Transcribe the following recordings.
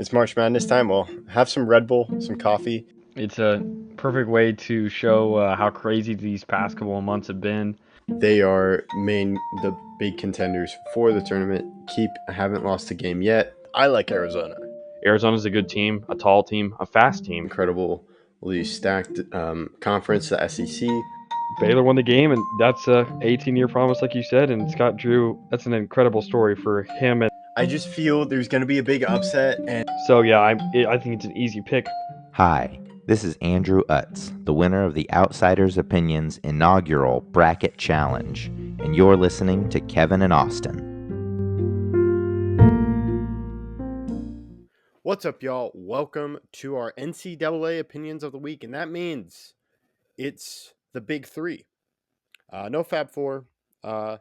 It's March Madness time. Well, have some Red Bull, some coffee. It's a perfect way to show how crazy these past couple of months have been. They are the big contenders for the tournament. Haven't lost a game yet. I like Arizona. Arizona's a good team, a tall team, a fast team. Incredibly stacked conference, the SEC. Baylor won the game, and that's a 18-year promise, like you said. And Scott Drew, that's an incredible story for him. And I just feel there's going to be a big upset, and so yeah, I think it's an easy pick. Hi, this is Andrew Utz, the winner of the Outsiders Opinions inaugural Bracket Challenge, and you're listening to Kevin and Austin. What's up, y'all? Welcome to our NCAA Opinions of the Week, and that means it's the big three. No Fab Four, but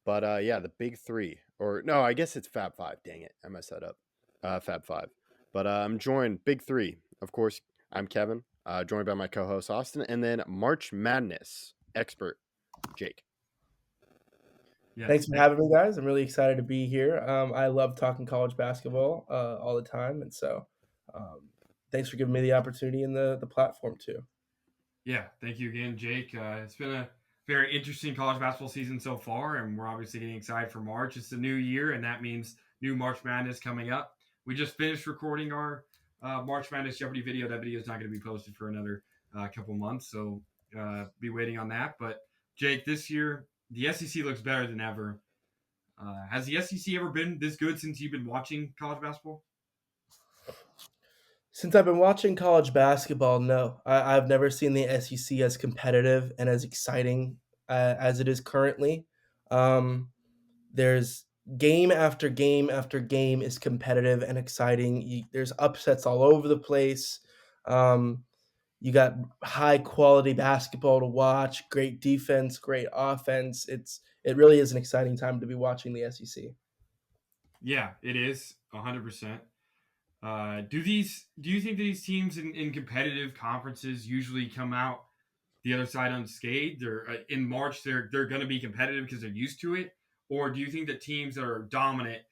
the big three. Or no, I guess it's Fab Five. Dang it, I messed that up. Fab Five. But I'm joined, big three. Of course, I'm Kevin, joined by my co-host Austin, and then March Madness expert Jake. Yeah. Thanks for having me, guys. I'm really excited to be here. I love talking college basketball all the time, and so thanks for giving me the opportunity and the platform too. Yeah, thank you again, Jake. It's been a very interesting college basketball season so far, and we're obviously getting excited for March. It's a new year, and that means new March Madness coming up. We just finished recording our March Madness Jeopardy video. That video is not going to be posted for another couple months, so be waiting on that. But Jake, this year, the SEC looks better than ever. Has the SEC ever been this good since you've been watching college basketball? Since I've been watching college basketball, no. I've never seen the SEC as competitive and as exciting as it is currently. There's game after game after game is competitive and exciting. There's upsets all over the place. You got high quality basketball to watch, great defense, great offense. It really is an exciting time to be watching the SEC. Yeah, it is 100%. Do you think these teams in competitive conferences usually come out the other side unscathed? They're in March they're going to be competitive because they're used to it, or do you think that teams that are dominant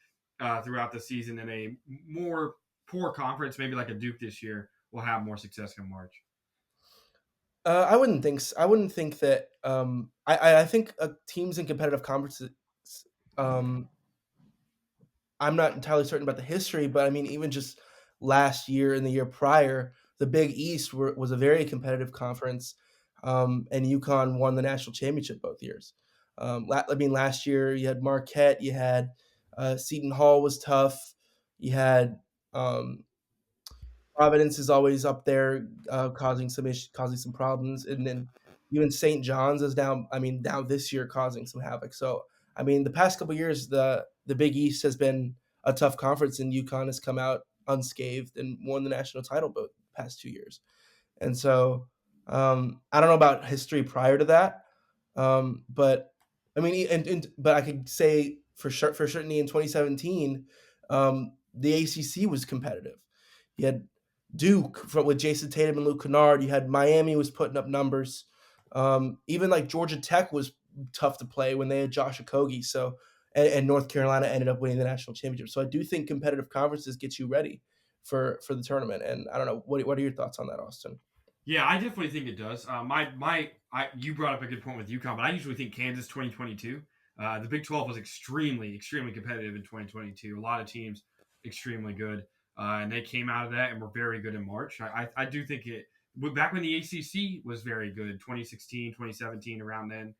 throughout the season in a more poor conference, maybe like a Duke this year, will have more success in March? I wouldn't think so. I wouldn't think that. I think teams in competitive conferences. I'm not entirely certain about the history, but I mean, even just last year and the year prior, the Big East was a very competitive conference, and UConn won the national championship both years. Last year you had Marquette, you had Seton Hall was tough, you had Providence is always up there, causing some problems, and then even St. John's is now. I mean, now this year causing some havoc. So, I mean, the past couple of years, the Big East has been a tough conference, and UConn has come out unscathed and won the national title both past 2 years. And so, I don't know about history prior to that, but I mean, but I could say for certainty in 2017, the ACC was competitive. You had Duke with Jason Tatum and Luke Kennard. You had Miami was putting up numbers. Even like Georgia Tech was tough to play when they had Josh Okogie. So and North Carolina ended up winning the national championship. So I do think competitive conferences get you ready for the tournament. And I don't know, what are your thoughts on that, Austin? Yeah, I definitely think it does. You brought up a good point with UConn, but I usually think Kansas 2022. The Big 12 was extremely competitive in 2022. A lot of teams extremely good. And they came out of that and were very good in March. I do think it – back when the ACC was very good, 2016, 2017, around then,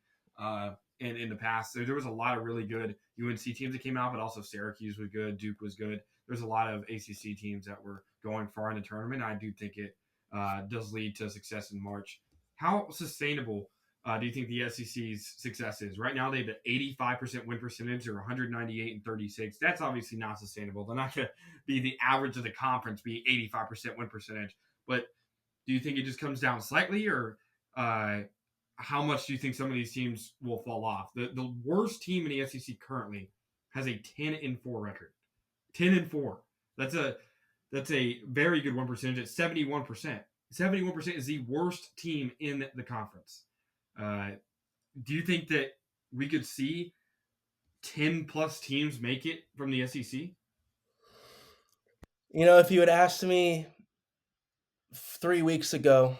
and in the past, there was a lot of really good UNC teams that came out, but also Syracuse was good, Duke was good. There's a lot of ACC teams that were going far in the tournament. I do think it does lead to success in March. How sustainable do you think the SEC's success is? Right now, they have an 85% win percentage or 198-36. That's obviously not sustainable. They're not going to be the average of the conference, be 85% win percentage. But do you think it just comes down slightly, or how much do you think some of these teams will fall off? The worst team in the SEC currently has a 10-4 record. 10-4. That's a very good win percentage at 71%. 71% is the worst team in the conference. Do you think that we could see 10 plus teams make it from the SEC? If you had asked me 3 weeks ago,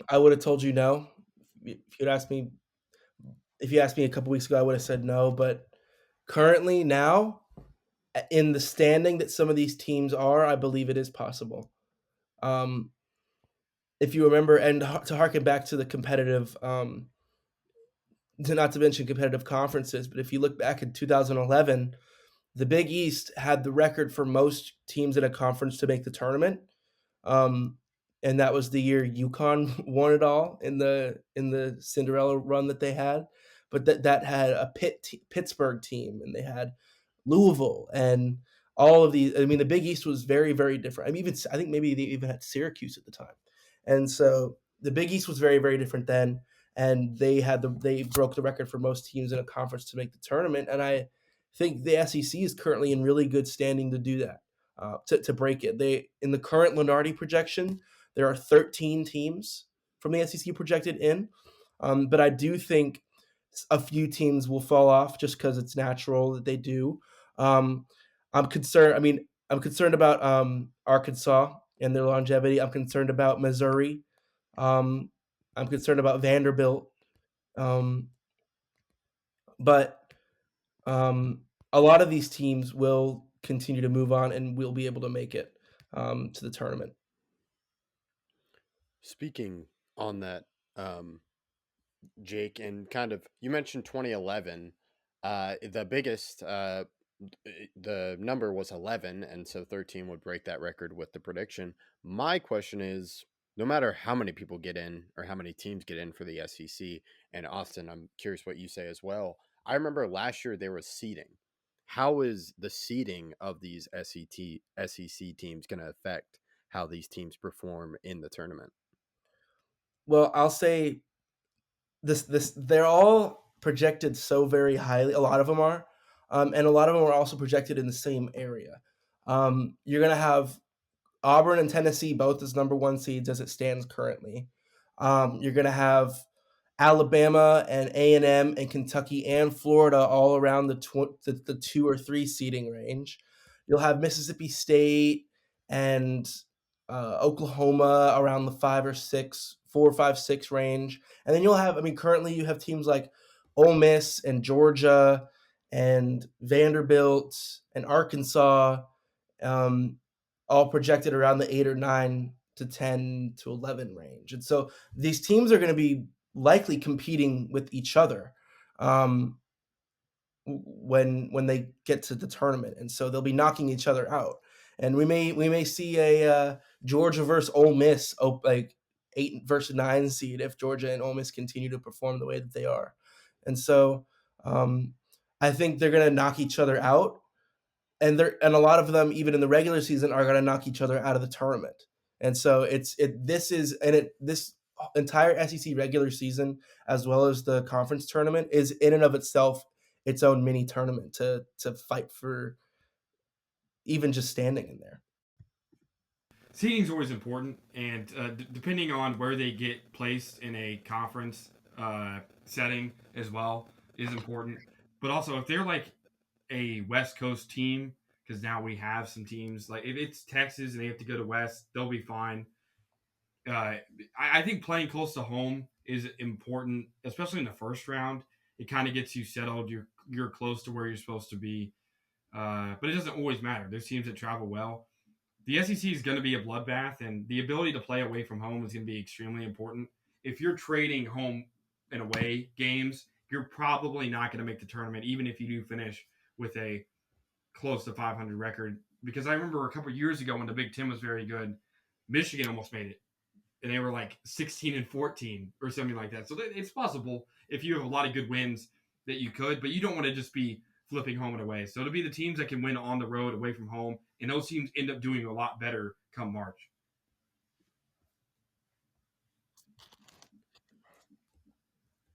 I would have told you no. If you asked me a couple weeks ago, I would have said no. But currently, now, in the standing that some of these teams are, I believe it is possible. Um, if you remember, and to harken back to the competitive, to not to mention competitive conferences, but if you look back in 2011, the Big East had the record for most teams in a conference to make the tournament. Um, and that was the year UConn won it all in the Cinderella run that they had. But that had a Pittsburgh team, and they had Louisville, and all of these. I mean, the Big East was very, very different. I mean, I think maybe they even had Syracuse at the time, and so the Big East was very, very different then. And they broke the record for most teams in a conference to make the tournament. And I think the SEC is currently in really good standing to do that, to break it. They in the current Lunardi projection, there are 13 teams from the SEC projected in, but I do think a few teams will fall off just because it's natural that they do. Um, I'm concerned. I mean, I'm concerned about Arkansas and their longevity. I'm concerned about Missouri. Um, I'm concerned about Vanderbilt. Um, but um, a lot of these teams will continue to move on and will be able to make it to the tournament. Speaking on that, um, Jake, and kind of you mentioned 2011. The biggest, the number was 11, and so 13 would break that record with the prediction. My question is, no matter how many people get in or how many teams get in for the SEC, and Austin, I'm curious what you say as well. I remember last year there was seeding. How is the seeding of these SEC teams going to affect how these teams perform in the tournament? Well, I'll say this they're all projected so very highly. A lot of them are, and a lot of them are also projected in the same area. You're gonna have Auburn and Tennessee both as number one seeds as it stands currently. You're going to have Alabama and A&M and Kentucky and Florida all around the 2 or 3 seeding range. You'll have Mississippi State and Oklahoma around the 4 or 5, 6 range. And then you'll have, I mean, currently you have teams like Ole Miss and Georgia and Vanderbilt and Arkansas, um, all projected around the 8 or 9 to 10 to 11 range. And so these teams are going to be likely competing with each other when they get to the tournament, and so they'll be knocking each other out. And we may see a Georgia versus Ole Miss, like 8 versus 9 seed, if Georgia and Ole Miss continue to perform the way that they are. And so um, I think they're going to knock each other out, and a lot of them even in the regular season are going to knock each other out of the tournament. And so this entire SEC regular season as well as the conference tournament is in and of itself its own mini tournament to fight for even just standing in there. Seeding is always important, and depending on where they get placed in a conference setting as well is important. But also, if they're like a West Coast team, because now we have some teams like if it's Texas and they have to go to West, they'll be fine. I think playing close to home is important, especially in the first round. It kind of gets you settled. You're close to where you're supposed to be, but it doesn't always matter. There's teams that travel well. The SEC is going to be a bloodbath, and the ability to play away from home is going to be extremely important. If you're trading home and away games, you're probably not going to make the tournament, even if you do finish with a close to 500 record. Because I remember a couple years ago when the Big Ten was very good, Michigan almost made it, and they were like 16-14 or something like that. So it's possible if you have a lot of good wins that you could, but you don't want to just be flipping home and away. So it'll be the teams that can win on the road away from home, and those teams end up doing a lot better come March.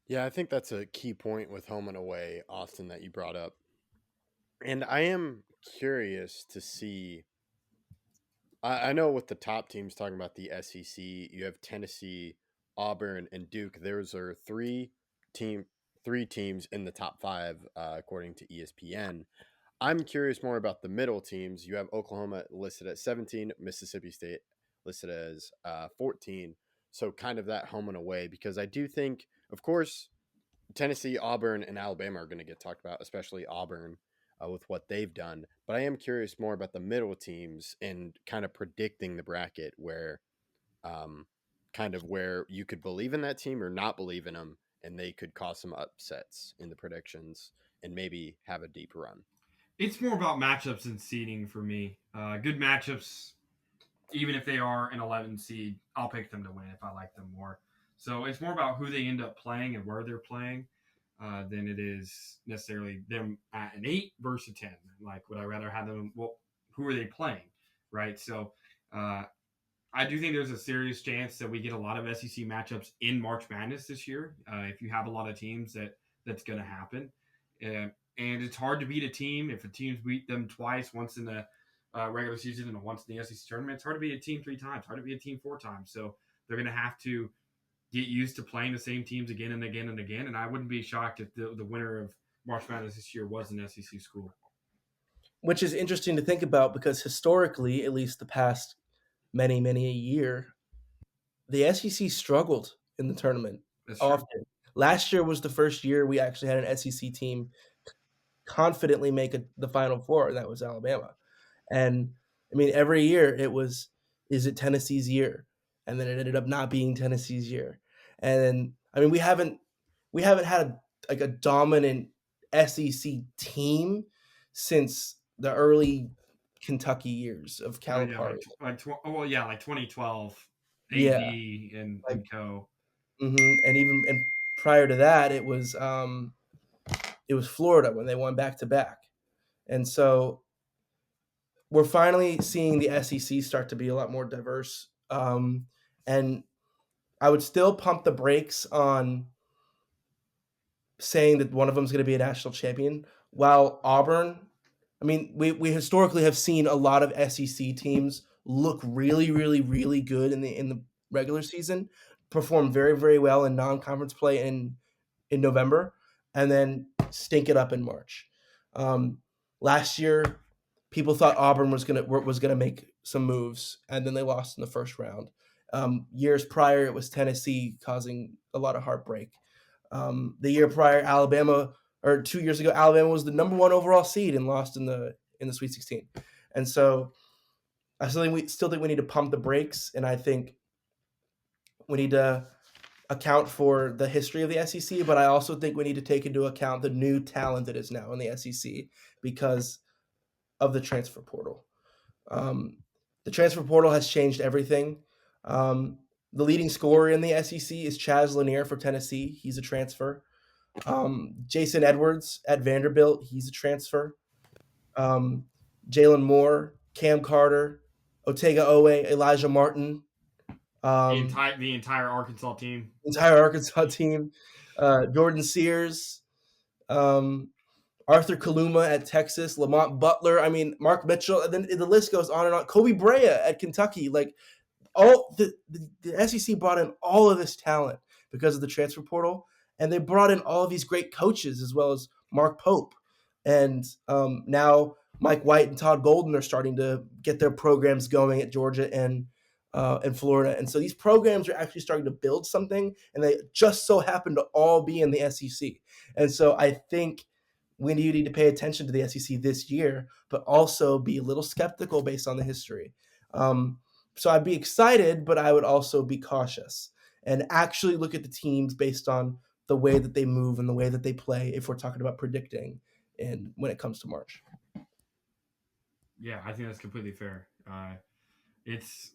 Yeah, I think that's a key point with home and away, Austin, that you brought up. And I am curious to see. I know with the top teams talking about the SEC, you have Tennessee, Auburn, and Duke. Those are team, three teams in the top five, according to ESPN. I'm curious more about the middle teams. You have Oklahoma listed at 17, Mississippi State listed as 14. So kind of that home and away, because I do think, of course, Tennessee, Auburn, and Alabama are going to get talked about, especially Auburn with what they've done. But I am curious more about the middle teams and kind of predicting the bracket where um, kind of where you could believe in that team or not believe in them, and they could cause some upsets in the predictions and maybe have a deep run. It's more about matchups and seeding for me. Good matchups, even if they are an 11 seed, I'll pick them to win if I like them more. So it's more about who they end up playing and where they're playing than it is necessarily them at an 8 versus a 10. Like, would I rather have them? Well, who are they playing, right? So uh, I do think there's a serious chance that we get a lot of SEC matchups in March Madness this year. If you have a lot of teams, that's going to happen. And it's hard to beat a team if a team's beat them twice, once in the regular season and once in the SEC tournament. It's hard to beat a team 3 times, hard to beat a team 4 times. So they're going to have to get used to playing the same teams again and again and again. And I wouldn't be shocked if the winner of March Madness this year was an SEC school. Which is interesting to think about because historically, at least the past many a year, the SEC struggled in the tournament That's true. often. Last year was the first year we actually had an SEC team confidently make the Final Four, and that was Alabama. And I mean, every year it was, is it Tennessee's year? And then it ended up not being Tennessee's year. And I mean, we haven't had like a dominant SEC team since the early Kentucky years of Yeah, Calipari. like 2012, AD Yeah, and like co. and prior to that, it was Florida when they won back to back, and so we're finally seeing the SEC start to be a lot more diverse. And I would still pump the brakes on saying that one of them is going to be a national champion. While Auburn, I mean, we historically have seen a lot of SEC teams look really good in the regular season, perform very well in non-conference play in November, and then stink it up in March. Um, Last year, people thought Auburn was gonna make some moves, and then they lost in the first round. Years prior, it was Tennessee causing a lot of heartbreak. The year prior, Alabama, or 2 years ago, Alabama was the number one overall seed and lost in the Sweet 16. And so I still think we need to pump the brakes, and I think we need to account for the history of the SEC, but I also think we need to take into account the new talent that is now in the SEC because of the transfer portal. Um, the transfer portal has changed everything. The leading scorer in the SEC is Chaz Lanier for Tennessee. He's a transfer. Jason Edwards at Vanderbilt, he's a transfer. Um, Jalen Moore, Cam Carter, Otega Owe, Elijah Martin, The entire Arkansas team. entire Arkansas team, Jordan Sears, um, Arthur Kaluma at Texas, Lamont Butler. I mean, Mark Mitchell. And then the list goes on and on. Kobe Brea at Kentucky. Like all the SEC brought in all of this talent because of the transfer portal, and they brought in all of these great coaches as well as Mark Pope, and now Mike White and Todd Golden are starting to get their programs going at Georgia and Florida, and so these programs are actually starting to build something, and they just so happen to all be in the SEC, and so I think we need to pay attention to the SEC this year, but also be a little skeptical based on the history. So I'd be excited, but I would also be cautious and actually look at the teams based on the way that they move and the way that they play if we're talking about predicting and when it comes to March. Yeah, I think that's completely fair. It's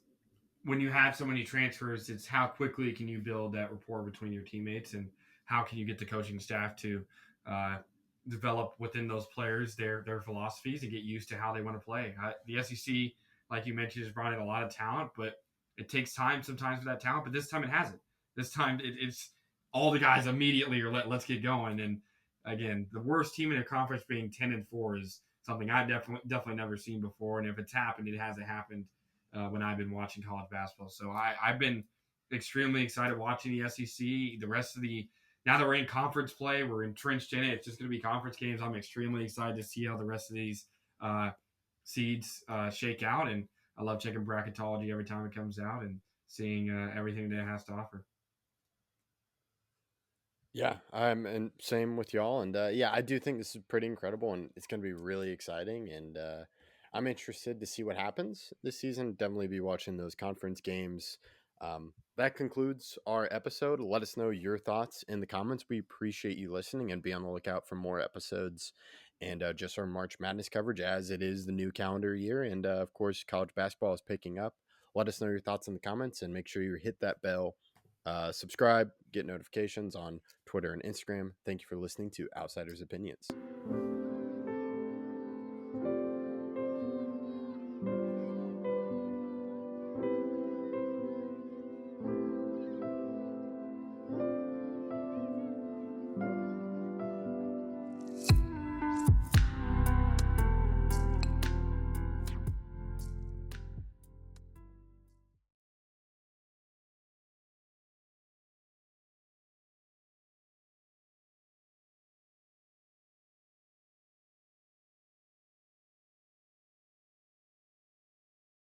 when you have so many transfers, it's how quickly can you build that rapport between your teammates, and how can you get the coaching staff to uh, develop within those players their philosophies and get used to how they want to play. The SEC, like you mentioned, has brought in a lot of talent, but it takes time sometimes for that talent. But this time it hasn't. This time it's all the guys immediately are let's get going. And again, the worst team in a conference being 10-4 is something I've definitely never seen before. And if it's happened, it hasn't happened when I've been watching college basketball. So I've been extremely excited watching the SEC. The rest of the now that we're in conference play, we're entrenched in it. It's just going to be conference games. I'm extremely excited to see how the rest of these seeds shake out, and I love checking bracketology every time it comes out and seeing everything that it has to offer. Yeah, and same with y'all. And yeah, I do think this is pretty incredible, and it's going to be really exciting. And I'm interested to see what happens this season. Definitely be watching those conference games. That concludes our episode. Let us know your thoughts in the comments. We appreciate you listening, and be on the lookout for more episodes and just our March Madness coverage as it is the new calendar year. And of course, college basketball is picking up. Let us know your thoughts in the comments, and make sure you hit that bell. Subscribe, get notifications on Twitter and Instagram. Thank you for listening to Outsiders Opinions.